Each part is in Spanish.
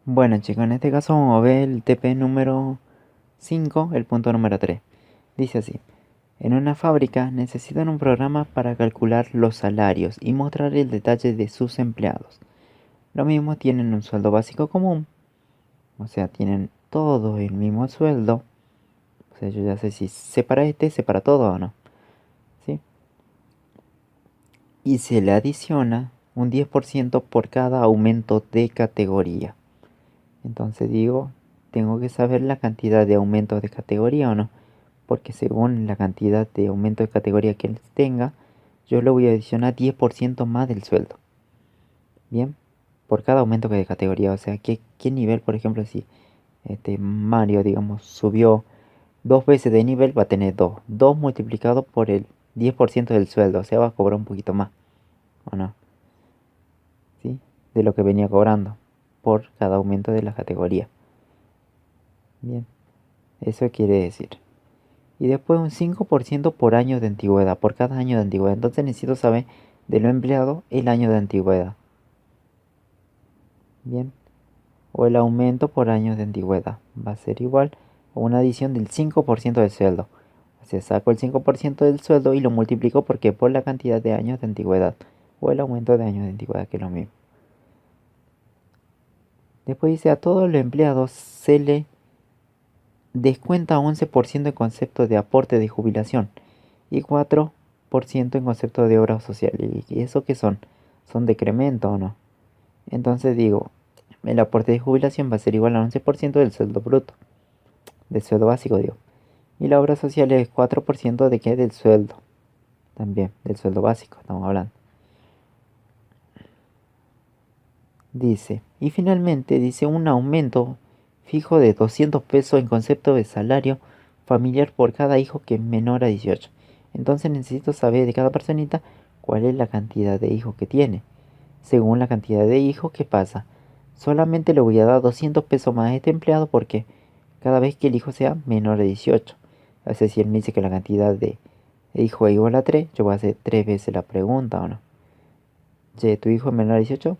Bueno chicos, en este caso vamos a ver el TP número 5, el punto número 3. Dice así: en una fábrica necesitan un programa para calcular los salarios y mostrar el detalle de sus empleados. Lo mismo, tienen un sueldo básico común, o sea, tienen todo el mismo sueldo. O sea, yo ya sé si separa separa todo o no, ¿sí? Y se le adiciona un 10% por cada aumento de categoría. Entonces digo, tengo que saber la cantidad de aumentos de categoría o no, porque según la cantidad de aumento de categoría que él tenga, yo le voy a adicionar 10% más del sueldo. Bien, por cada aumento de categoría. O sea, ¿qué nivel, por ejemplo, si Mario, digamos, subió dos veces de nivel, va a tener 2. 2 multiplicado por el 10% del sueldo, o sea, va a cobrar un poquito más, ¿o no? ¿Sí? De lo que venía cobrando por cada aumento de la categoría. Bien, eso quiere decir. Y después un 5% por año de antigüedad, por cada año de antigüedad. Entonces necesito saber de lo empleado el año de antigüedad. Bien, o el aumento por años de antigüedad. Va a ser igual a una adición del 5% del sueldo. O sea, saco el 5% del sueldo y lo multiplico porque por la cantidad de años de antigüedad. O el aumento de años de antigüedad, que es lo mismo. Después dice: a todos los empleados se le descuenta 11% en concepto de aporte de jubilación y 4% en concepto de obra social. ¿Y eso qué son? ¿Son decremento o no? Entonces digo, el aporte de jubilación va a ser igual al 11% del sueldo bruto, del sueldo básico, digo. Y la obra social es 4% de qué? Del sueldo, también, del sueldo básico, estamos hablando. Dice, y finalmente dice un aumento fijo de 200 pesos en concepto de salario familiar por cada hijo que es menor a 18. Entonces necesito saber de cada personita cuál es la cantidad de hijos que tiene. Según la cantidad de hijos, ¿qué pasa? Solamente le voy a dar 200 pesos más a este empleado porque cada vez que el hijo sea menor de 18. Es decir, si él me dice que la cantidad de hijo es igual a 3, yo voy a hacer 3 veces la pregunta, ¿o no? Che, ¿tu hijo es menor de 18?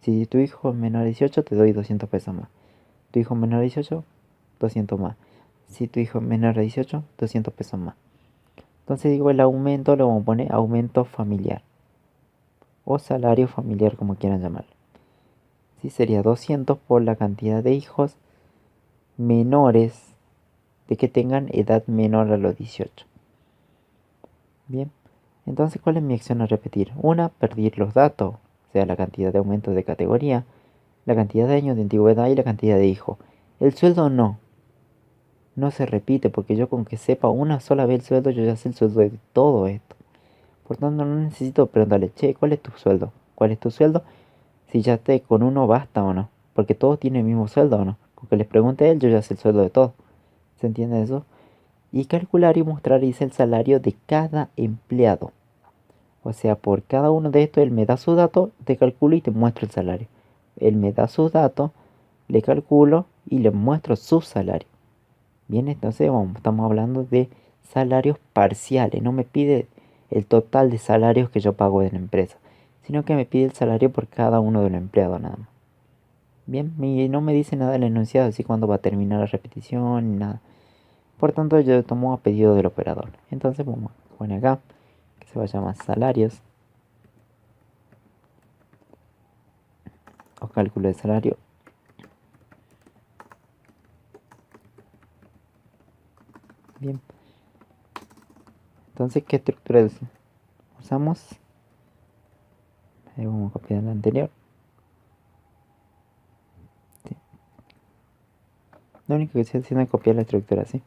Si tu hijo es menor de 18, te doy 200 pesos más. Tu hijo es menor de 18, 200 más. Si tu hijo es menor de 18, 200 pesos más. Entonces digo, el aumento lo vamos a poner aumento familiar. O salario familiar, como quieran llamarlo. Sí, sería 200 por la cantidad de hijos menores de que tengan edad menor a los 18. Bien. Entonces, ¿cuál es mi acción a repetir? Una, pedir los datos, o sea, la cantidad de aumento de categoría, la cantidad de años de antigüedad y la cantidad de hijos. El sueldo no se repite, porque yo con que sepa una sola vez el sueldo, yo ya sé el sueldo de todo esto. Por tanto, no necesito preguntarle, che, ¿cuál es tu sueldo? ¿Cuál es tu sueldo? Si ya te con uno basta o no. Porque todos tienen el mismo sueldo o no. Con que les pregunte a él, yo ya sé el sueldo de todos. ¿Se entiende eso? Y calcular y mostrar dice el salario de cada empleado. O sea, por cada uno de estos, él me da su dato, te calculo y te muestro el salario. Él me da sus datos, le calculo y le muestro su salario. Bien, entonces estamos hablando de salarios parciales. No me pide el total de salarios que yo pago de la empresa, sino que me pide el salario por cada uno de los empleados nada más. Bien, y no me dice nada el enunciado, así cuándo va a terminar la repetición, ni nada. Por tanto, yo tomo a pedido del operador. Entonces, vamos a poner acá que se va a llamar salarios o cálculo de salario. Bien, entonces, ¿qué estructura usamos? Ahí vamos a copiar la anterior. Sí. Lo único que estoy haciendo es copiar la estructura, ¿sí?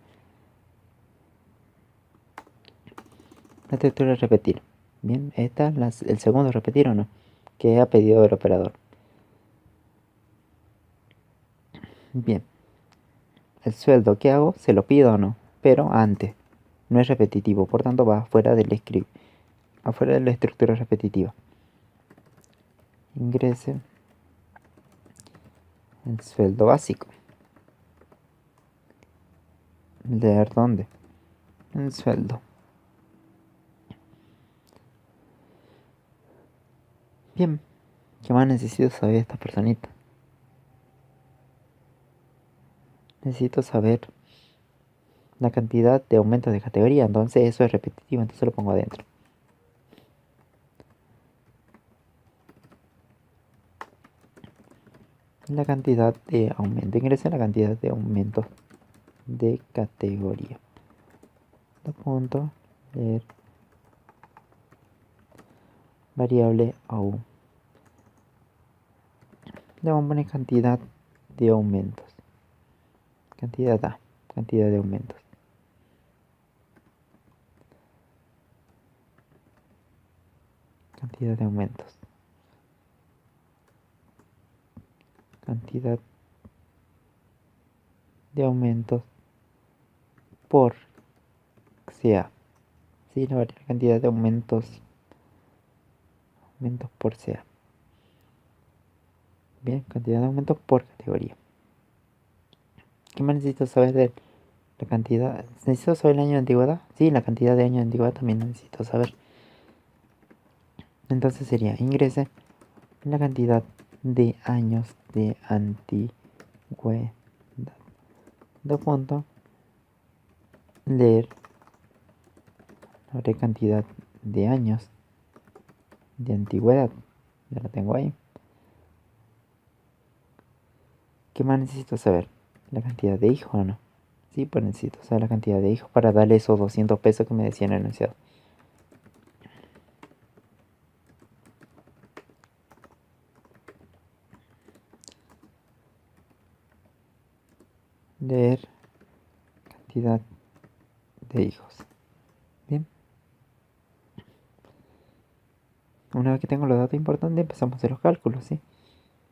La estructura es repetir. Bien, esta es el segundo repetir o no, que ha pedido del operador. Bien, el sueldo que hago, se lo pido o no, pero antes. No es repetitivo, por tanto va afuera del script, afuera de la estructura repetitiva. Ingrese el sueldo básico. ¿Leer dónde? El sueldo. Bien, ¿qué más necesito saber de esta personita? necesito saber la cantidad de aumentos de categoría. Entonces eso es repetitivo, entonces lo pongo adentro. La cantidad de aumento. Ingresa la cantidad de aumentos de categoría. Punto. Leer. Variable AU. Le vamos a poner cantidad de aumentos. Cantidad A. Cantidad de aumentos. Cantidad de aumentos. Cantidad de aumentos por CA. Sí, la variable cantidad de aumentos por CA. Bien, cantidad de aumentos por categoría. ¿Qué más necesito saber de la cantidad? ¿Necesito saber el año de antigüedad? Sí, la cantidad de años de antigüedad también necesito saber. Entonces sería ingrese la cantidad de años de antigüedad. Dos puntos. Leer la cantidad de años de antigüedad. Ya la tengo ahí. ¿Qué más necesito saber? La cantidad de hijos, ¿o no? Sí, pues necesito saber la cantidad de hijos para darle esos 200 pesos que me decían en el enunciado. Leer cantidad de hijos. Bien. Una vez que tengo los datos importantes, empezamos a hacer los cálculos, ¿sí?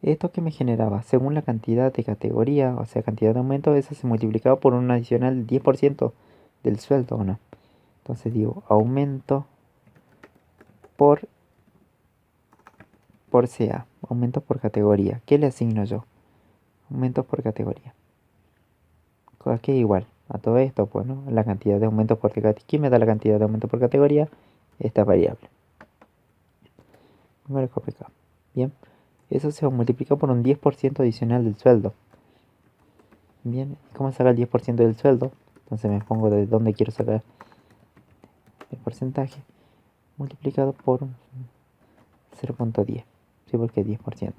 Esto que me generaba, según la cantidad de categoría, o sea, cantidad de aumento, eso se multiplicaba por un adicional 10% del sueldo, ¿o no? Entonces digo, aumento por CA, aumento por categoría. ¿Qué le asigno yo? Aumentos por categoría. Que es igual a todo esto, pues, ¿no? La cantidad de aumentos por categoría. ¿Quién me da la cantidad de aumentos por categoría? Esta variable. Número acá. Bien. Eso se multiplica por un 10% adicional del sueldo. Bien. ¿Cómo sacar el 10% del sueldo? Entonces me pongo de dónde quiero sacar el porcentaje. Multiplicado por 0.10. Sí, porque es 10%.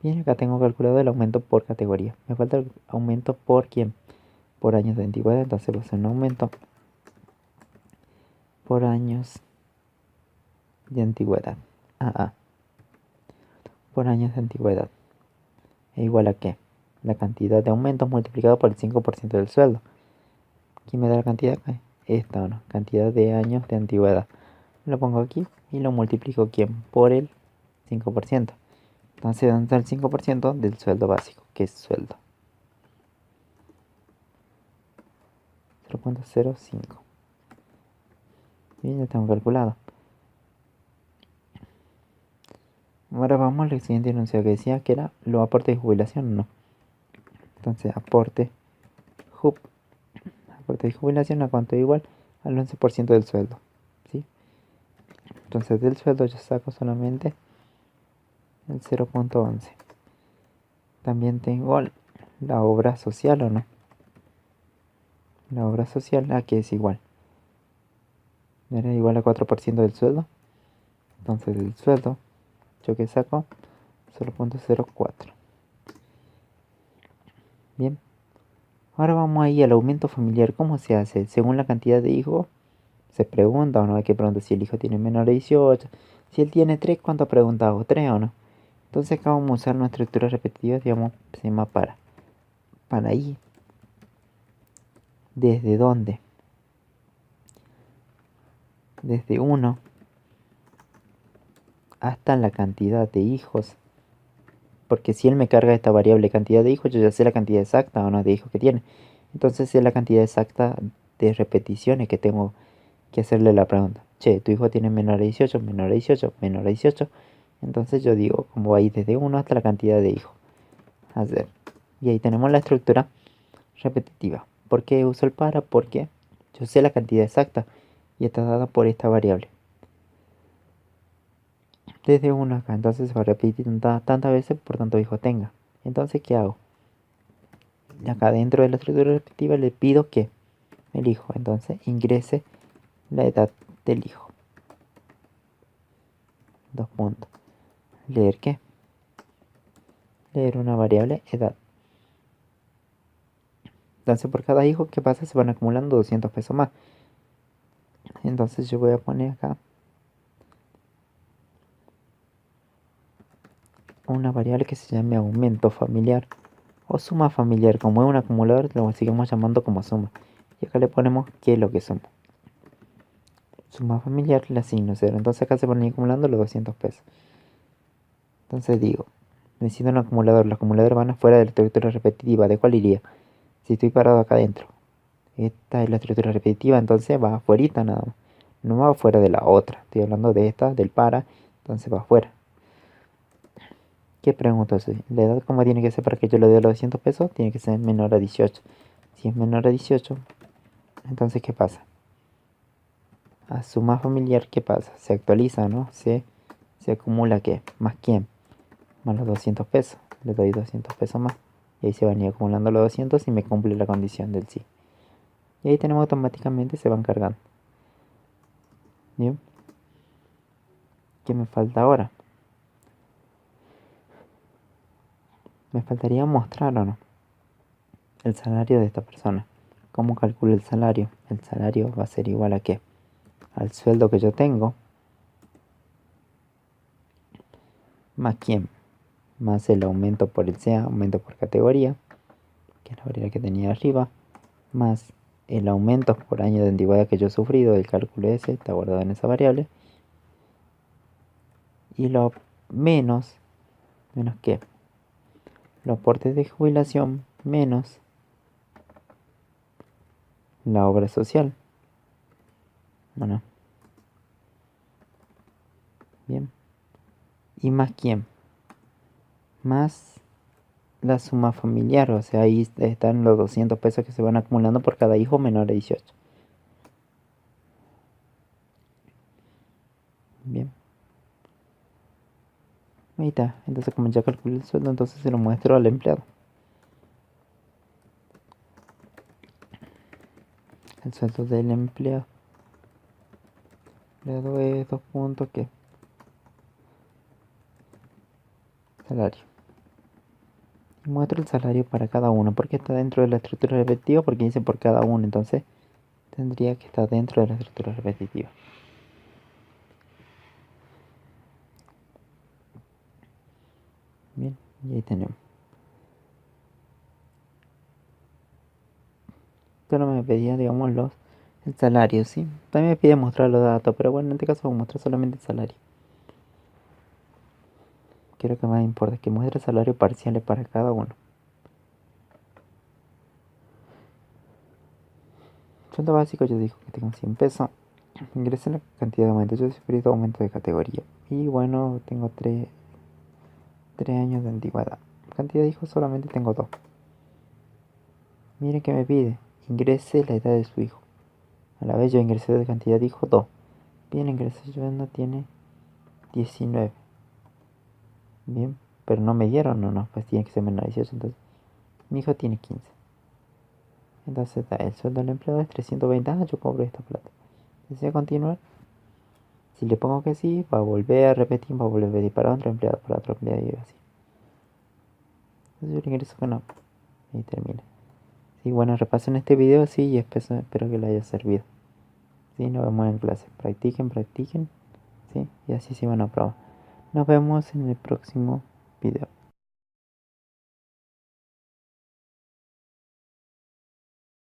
Bien, acá tengo calculado el aumento por categoría. Me falta el aumento por quién. Por años de antigüedad. Entonces voy a hacer un aumento por años de antigüedad. Por años de antigüedad. ¿Es igual a qué? La cantidad de aumentos multiplicado por el 5% del sueldo. ¿Quién me da la cantidad? Esta, ¿o no? Cantidad de años de antigüedad. Lo pongo aquí y lo multiplico ¿quién? Por el 5%. Entonces, ¿dónde está el 5% del sueldo básico? ¿Qué es sueldo? 0.05. Bien, ya tengo calculado. Ahora vamos al siguiente enunciado que decía que era los aportes de jubilación, ¿o no? Entonces, aporte de jubilación a cuánto igual al 11% del sueldo, ¿sí? Entonces del sueldo yo saco solamente el 0.11. También tengo la obra social, ¿o no? La obra social aquí es igual. Era igual a 4% del sueldo. Entonces del sueldo yo que saco 0.04. Bien. Ahora vamos ahí al aumento familiar. ¿Cómo se hace? Según la cantidad de hijos, se pregunta o no. Hay que preguntar si el hijo tiene menor de 18. Si él tiene 3, ¿cuánto ha preguntado? 3 o no. Entonces acá vamos a usar nuestra estructura repetitiva, digamos, se llama para ahí. ¿Desde dónde? Desde 1 hasta la cantidad de hijos. Porque si él me carga esta variable cantidad de hijos, yo ya sé la cantidad exacta o no de hijos que tiene. Entonces es la cantidad exacta de repeticiones que tengo que hacerle la pregunta. Che, tu hijo tiene menor a 18, menor a 18, menor a 18. Entonces yo digo, como va a ir desde 1 hasta la cantidad de hijos. Hacer. Y ahí tenemos la estructura repetitiva. ¿Por qué uso el para? Porque yo sé la cantidad exacta y está dada por esta variable. Desde 1 acá, entonces se va a repetir tantas veces por tanto hijo tenga. Entonces, ¿qué hago? Y acá dentro de la estructura repetitiva le pido que el hijo, entonces ingrese la edad del hijo. Dos puntos. ¿Leer qué? Leer una variable edad. Entonces por cada hijo que pasa se van acumulando 200 pesos más. Entonces yo voy a poner acá una variable que se llame aumento familiar o suma familiar. Como es un acumulador, lo seguimos llamando como suma. Y acá le ponemos qué es lo que suma. Suma familiar le asigno 0. Entonces acá se van a ir acumulando los 200 pesos. Entonces digo, necesito un acumulador. Los acumuladores van afuera de la estructura repetitiva. ¿De cuál iría? Si estoy parado acá adentro. Esta es la estructura repetitiva, entonces va afuera nada más. No va afuera de la otra. Estoy hablando de esta, del para. Entonces va afuera. ¿Qué pregunto? ¿La edad cómo tiene que ser para que yo le dé los 200 pesos? Tiene que ser menor a 18. Si es menor a 18, entonces ¿qué pasa? A suma familiar, ¿qué pasa? Se actualiza, ¿no? Se acumula, ¿qué? ¿Más quién? Más los 200 pesos. Le doy 200 pesos más. Y ahí se van a ir acumulando los 200 y me cumple la condición del sí. Y ahí tenemos automáticamente, se van cargando. ¿Bien? ¿Qué me falta ahora? Me faltaría mostrar, ¿o no? El salario de esta persona. ¿Cómo calculo el salario? El salario va a ser igual a ¿qué? Al sueldo que yo tengo, más quién, más el aumento por el SEA, aumento por categoría, que es la variable que tenía arriba, más el aumento por año de antigüedad que yo he sufrido, el cálculo ese está guardado en esa variable, y lo menos ¿qué? Los aportes de jubilación menos la obra social. Bueno, bien. ¿Y más quién? Más la suma familiar, o sea, ahí están los 200 pesos que se van acumulando por cada hijo menor de 18. Bien, ahí está. Entonces como ya calculé el sueldo, entonces se lo muestro al empleado. El sueldo del empleado es 2 puntos, ¿qué? Salario. Y muestro el salario para cada uno, porque está dentro de la estructura repetitiva, porque dice por cada uno, entonces tendría que estar dentro de la estructura repetitiva. Bien, y ahí tenemos. Solo me pedía, digamos, el salario, ¿sí? También me pide mostrar los datos, pero bueno, en este caso voy a mostrar solamente el salario. Quiero que más importa es que muestre salario parciales para cada uno. Sueldo básico yo digo que tengo 100 pesos. Ingresé la cantidad de aumento. Yo he sufrido aumento de categoría. Y bueno, tengo 3 años de antigüedad. Cantidad de hijos solamente tengo 2. Miren que me pide. Ingrese la edad de su hijo. A la vez yo ingresé de cantidad de hijos 2. Bien, ingresé yo no tiene 19. Bien, pero no me dieron, no, pues tiene que ser menor de 18. Entonces, mi hijo tiene 15. Entonces, el sueldo del empleado es 320. Ah, yo cobro esta plata. Desea continuar. Si le pongo que sí, va a volver a repetir, va a volver a pedir para otro empleado, y así. Entonces yo le ingreso que no. Y termina. Sí, bueno, repasen este video, sí, y espero que les haya servido. Sí, nos vemos en clase. Practiquen, practiquen. Sí, y así se van a probar. Nos vemos en el próximo video.